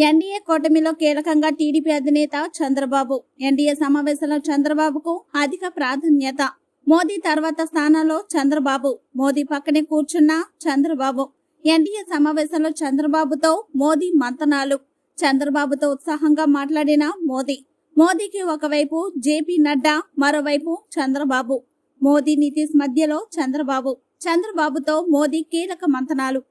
NDA కూటమిలో కీలకంగా TDP అధినేత చంద్రబాబు. ఎన్డీఏ సమావేశంలో చంద్రబాబుకు అధిక ప్రాధాన్యత. మోదీ తర్వాత స్థానంలో చంద్రబాబు. మోదీ పక్కనే కూర్చున్న చంద్రబాబు. ఎన్డీఏ సమావేశంలో చంద్రబాబుతో మోదీ మంతనాలు. చంద్రబాబుతో ఉత్సాహంగా మాట్లాడిన మోదీకి ఒకవైపు జేపీ నడ్డా, మరోవైపు చంద్రబాబు. మోదీ నితీష్ మధ్యలో చంద్రబాబుతో మోదీ కీలక మంతనాలు.